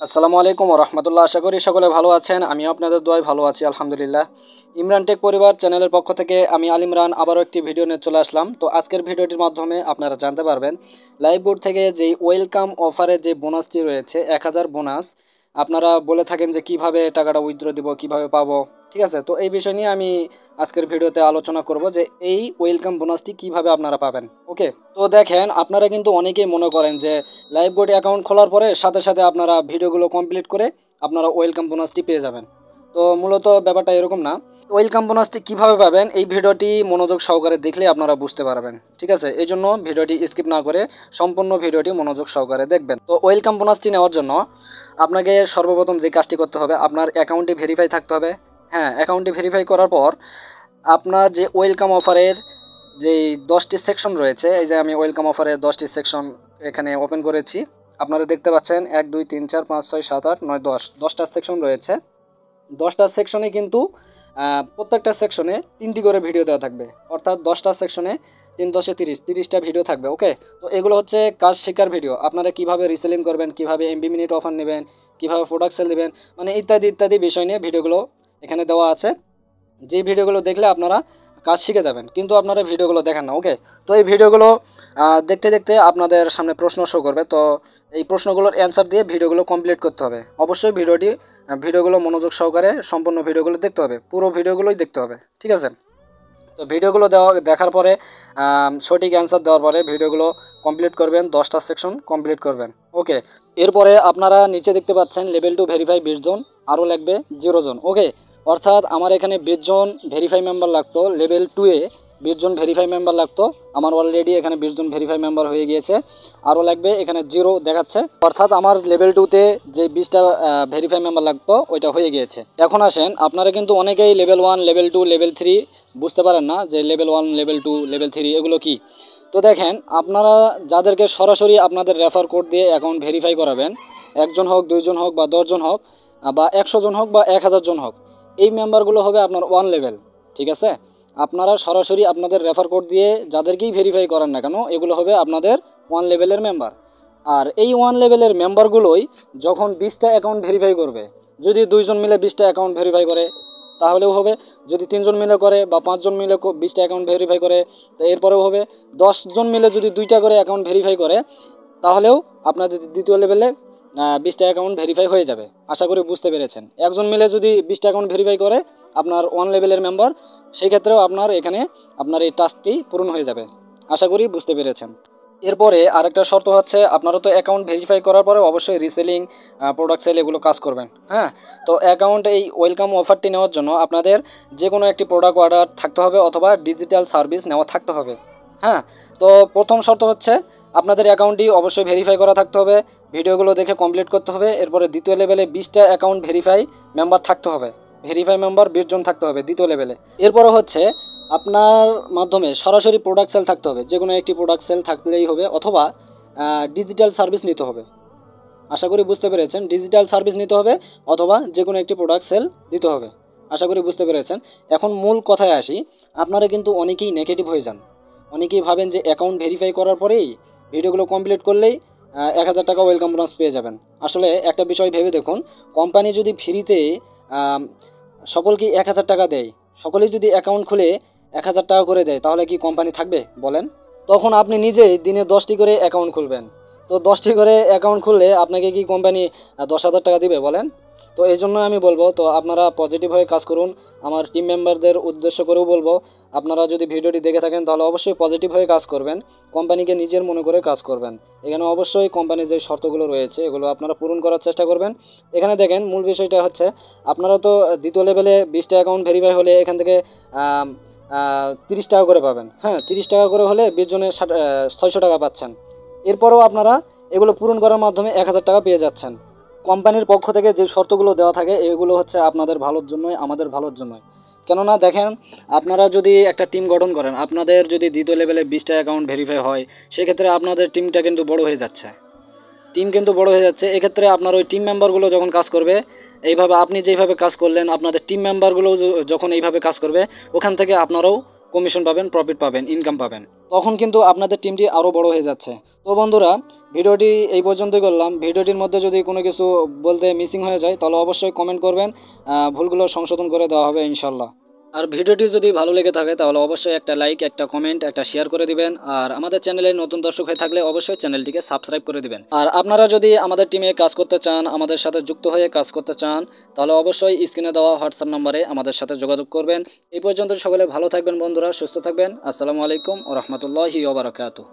আসসালামু আলাইকুম ওয়া রাহমাতুল্লাহ। আশা করি সকলে ভালো আছেন। আমি আপনাদের দোয়ায় ভালো আছি আলহামদুলিল্লাহ। ইমরান টেক পরিবার চ্যানেলের পক্ষ থেকে আমি আল ইমরান আবারও একটি ভিডিও নিয়ে চলে আসলাম। তো আজকের ভিডিওটির মাধ্যমে আপনারা জানতে পারবেন লাইভবোর্ড থেকে যেই ওয়েলকাম অফারের যে বোনাসটি রয়েছে 1000 বোনাস, আপনারা বলে থাকেন যে কিভাবে টাকাটা উইথড্র দিব, কিভাবে পাবো। ঠিক আছে, তো এই বিষয় নিয়ে আমি আজকের ভিডিওতে আলোচনা করব যে এই ওয়েলকাম বোনাসটি কিভাবে আপনারা পাবেন। ওকে, তো দেখেন আপনারা কিন্তু অনেকেই মনে করেন যে লাইভবোর্ড অ্যাকাউন্ট খোলার পরে সাথে সাথে আপনারা ভিডিওগুলো কমপ্লিট করে আপনারা ওয়েলকাম বোনাসটি পেয়ে যাবেন। তো মূলত ব্যাপারটা এরকম না। ওয়েলকাম বোনাসটি কিভাবে পাবেন এই ভিডিওটি মনোযোগ সহকারে দেখলে আপনারা বুঝতে পারবেন। ঠিক আছে, এই জন্য ভিডিওটি স্কিপ না করে সম্পূর্ণ ভিডিওটি মনোযোগ সহকারে দেখবেন। তো ওয়েলকাম বোনাসটি নেওয়ার জন্য আপনাকে সর্বপ্রথম যে কাজটি করতে হবে, আপনার অ্যাকাউন্টটি ভেরিফাই থাকতে হবে। হ্যাঁ, অ্যাকাউন্টটি ভেরিফাই করার পর আপনার যে ওয়েলকাম অফারের যেই 10টি সেকশন রয়েছে, এই যে আমি ওয়েলকাম অফারের 10টি সেকশন এখানে ওপেন করেছি। আপনারা দেখতে পাচ্ছেন 1 2 3 4 5 6 7 8 9 10টা সেকশন রয়েছে। 10টা সেকশনে কিন্তু প্রত্যেকটা সেকশনে 3টি করে ভিডিও দেওয়া থাকবে, অর্থাৎ 10টা সেকশনে 3 10 30টা ভিডিও থাকবে। ওকে, তো এগুলো হচ্ছে কাজ শেখার ভিডিও। আপনারা কিভাবে রিসেলিং করবেন, কিভাবে এমবি মিনিট অফার নেবেন, কিভাবে প্রোডাক্ট সেল দেবেন, মানে ইত্যাদি ইত্যাদি বিষয় নিয়ে ভিডিওগুলো এখানে দেওয়া আছে। যে ভিডিওগুলো দেখলে আপনারা কাজ শিখে যাবেন, কিন্তু আপনারা ভিডিওগুলো দেখেন না। ওকে, তো এই ভিডিওগুলো দেখতে দেখতে আপনাদের সামনে প্রশ্ন শো করবে। তো এই প্রশ্নগুলোর অ্যান্সার দিয়ে ভিডিওগুলো কমপ্লিট করতে হবে। অবশ্যই ভিডিওগুলো মনোযোগ সহকারে সম্পূর্ণ ভিডিওগুলো দেখতে হবে, পুরো ভিডিওগুলোই দেখতে হবে। ঠিক আছে, তো ভিডিওগুলো দেখার পরে সঠিক অ্যান্সার দেওয়ার পরে ভিডিওগুলো কমপ্লিট করবেন, 10টা সেকশন কমপ্লিট করবেন। ওকে, এরপরে আপনারা নিচে দেখতে পাচ্ছেন লেভেল 2 ভেরিফাই 20 জন, আরও লাগবে 0 জন। ওকে, অর্থাৎ আমার এখানে 20 জন ভেরিফাই মেম্বার লাগতো, লেভেল 2-এ 20 জন ভেরিফাই মেম্বার লাগতো। আমার অলরেডি এখানে 20 জন ভেরিফাই মেম্বার হয়ে গিয়েছে, আরও লাগবে, এখানে 0 দেখাচ্ছে। অর্থাৎ আমার লেভেল 2-তে যে 20টা ভেরিফাই মেম্বার লাগতো ওইটা হয়ে গিয়েছে। এখন আসেন, আপনারা কিন্তু অনেকেই লেভেল 1 লেভেল 2 লেভেল 3 বুঝতে পারেন না যে লেভেল 1 লেভেল 2 লেভেল 3 এগুলো কি। তো দেখেন, আপনারা যাদেরকে সরাসরি আপনাদের রেফার কোড দিয়ে অ্যাকাউন্ট ভেরিফাই করাবেন, 1 জন হোক, 2 জন হোক, বা 10 জন হোক, বা 100 জন হোক, বা 1000 জন হোক, এই মেম্বারগুলো হবে আপনার 1 লেভেল। ঠিক আছে, আপনারা সরাসরি আপনাদের রেফার কোড দিয়ে যাদেরকেই ভেরিফাই করেন না কেন, এগুলো হবে আপনাদের 1 লেভেলের মেম্বার। আর এই 1 লেভেলের মেম্বারগুলোই যখন 20টা অ্যাকাউন্ট ভেরিফাই করবে, যদি 2 জন মিলে 20টা অ্যাকাউন্ট ভেরিফাই করে তাহলেও হবে, যদি 3 জন মিলে করে বা 5 জন মিলে 20টা অ্যাকাউন্ট ভেরিফাই করে তো এরপরেও হবে, 10 জন মিলে যদি 2টা করে অ্যাকাউন্ট ভেরিফাই করে তাহলেও আপনাদের দ্বিতীয় লেভেলে 20টা অ্যাকাউন্ট ভেরিফাই হয়ে যাবে। আশা করি বুঝতে পেরেছেন। একজন মিলে যদি 20টা অ্যাকাউন্ট ভেরিফাই করে আপনার 1 লেভেলের মেম্বার, সেই ক্ষেত্রেও আপনার এখানে আপনার এই টাস্কটি পূরণ হয়ে যাবে। আশা করি বুঝতে পেরেছেন। এরপরে আরেকটা শর্ত হচ্ছে, আপনারা তো অ্যাকাউন্ট ভেরিফাই করার পরে অবশ্যই রিসেলিং, প্রোডাক্ট সেল এগুলো কাজ করবেন। হ্যাঁ, তো অ্যাকাউন্ট এই ওয়েলকাম অফারটি নেওয়ার জন্য আপনাদের যে কোনো একটি প্রোডাক্ট অর্ডার থাকতে হবে অথবা ডিজিটাল সার্ভিস নেওয়া থাকতে হবে। হ্যাঁ, তো প্রথম শর্ত হচ্ছে আপনাদের অ্যাকাউন্টটি অবশ্যই ভেরিফাই করা থাকতে হবে, ভিডিওগুলো দেখে কমপ্লিট করতে হবে। এরপরে দ্বিতীয় লেভেলে 20টা অ্যাকাউন্ট ভেরিফাই মেম্বার থাকতে হবে, ভেরিফাই মেম্বার 20 জন থাকতে হবে দ্বিতীয় লেভেলে। এরপরে হচ্ছে আপনার মাধ্যমে সরাসরি প্রোডাক্ট সেল থাকতে হবে, যে কোনো একটি প্রোডাক্ট সেল থাকলেই হবে, অথবা ডিজিটাল সার্ভিস নিতে হবে। আশা করি বুঝতে পেরেছেন, ডিজিটাল সার্ভিস নিতে হবে অথবা যে কোনো একটি প্রোডাক্ট সেল দিতে হবে। আশা করি বুঝতে পেরেছেন। এখন মূল কথায় আসি, আপনারা কিন্তু অনেকেই নেগেটিভ হয়ে যান, অনেকেই ভাবেন যে অ্যাকাউন্ট ভেরিফাই করার পরেই ভিডিওগুলো কমপ্লিট করলেই 1000 টাকা ওয়েলকাম বোনাস পেয়ে যাবেন। আসলে একটা বিষয় ভেবে দেখুন, কোম্পানি যদি ফ্রিতে সকলকে 1000 টাকা দেয়, সকলেই যদি অ্যাকাউন্ট খুলে 1000 টাকা করে দেয়, তাহলে কি কোম্পানি থাকবে বলেন? তখন আপনি নিজেই দিনে 10টি করে অ্যাকাউন্ট খুলবেন। তো 10টি করে অ্যাকাউন্ট খুললে আপনাকে কি কোম্পানি 10,000 টাকা দিবে বলেন? তো এই জন্য আমি বলবো, তো আপনারা পজিটিভ হয়ে কাজ করুন। আমার টিম মেম্বারদের উদ্দেশ্য করেও বলবো, আপনারা যদি ভিডিওটি দেখে থাকেন তাহলে অবশ্যই পজিটিভ হয়ে কাজ করবেন, কোম্পানিকে নিজের মনে করে কাজ করবেন। এখানে অবশ্যই কোম্পানির যে শর্তগুলো রয়েছে এগুলো আপনারা পূরণ করার চেষ্টা করবেন। এখানে দেখেন, মূল বিষয়টা হচ্ছে আপনারা তো দ্বিতীয় লেভেলে 20টা অ্যাকাউন্ট ভেরিফাই হলে এখান থেকে 30 টাকা করে পাবেন। হ্যাঁ, 30 টাকা করে হলে 20 জনের 600 টাকা পাচ্ছেন। এরপরেও আপনারা এগুলো পূরণ করার মাধ্যমে 1000 টাকা পেয়ে যাচ্ছেন। কোম্পানির পক্ষ থেকে যে শর্তগুলো দেওয়া থাকে এগুলো হচ্ছে আপনাদের ভালোর জন্যই, আমাদের ভালোর জন্যই। কেননা দেখেন, আপনারা যদি একটা টিম গঠন করেন, আপনাদের যদি দ্বিতীয় লেভেলে 20টা অ্যাকাউন্ট ভেরিফাই হয়, সেক্ষেত্রে আপনাদের টিমটা কিন্তু বড় হয়ে যাচ্ছে, এক্ষেত্রে আপনার ওই টিম মেম্বারগুলো যখন কাজ করবে, এইভাবে আপনি যেইভাবে কাজ করলেন, আপনাদের টিম মেম্বারগুলো যখন এইভাবে কাজ করবে, ওখান থেকে আপনারাও কমিশন পাবেন, প্রফিট পাবেন, ইনকাম পাবেন। তখন কিন্তু আপনাদের টিমটি আরও বড় হয়ে যাচ্ছে। তো বন্ধুরা, ভিডিওটি এই পর্যন্তই করলাম। ভিডিওটির মধ্যে যদি কোনো কিছু বলতে মিসিং হয়ে যায় তাহলে অবশ্যই কমেন্ট করবেন, ভুলগুলো সংশোধন করে দেওয়া হবে ইনশাল্লাহ। আর ভিডিওটি যদি ভালো লেগে থাকে তাহলে অবশ্যই একটা লাইক, একটা কমেন্ট, একটা শেয়ার করে দিবেন। আর আমাদের চ্যানেলে নতুন দর্শক হয়ে থাকলে অবশ্যই চ্যানেলটিকে সাবস্ক্রাইব করে দিবেন। আর আপনারা যদি আমাদের টিমে কাজ করতে চান, আমাদের সাথে যুক্ত হয়ে কাজ করতে চান, তাহলে অবশ্যই স্ক্রিনে দেওয়া হোয়াটসঅ্যাপ নম্বরে আমাদের সাথে যোগাযোগ করবেন। এই পর্যন্ত সকলে ভালো থাকবেন বন্ধুরা, সুস্থ থাকবেন। আসসালামু আলাইকুম ওয়া রাহমাতুল্লাহি ওয়া বারাকাতুহু।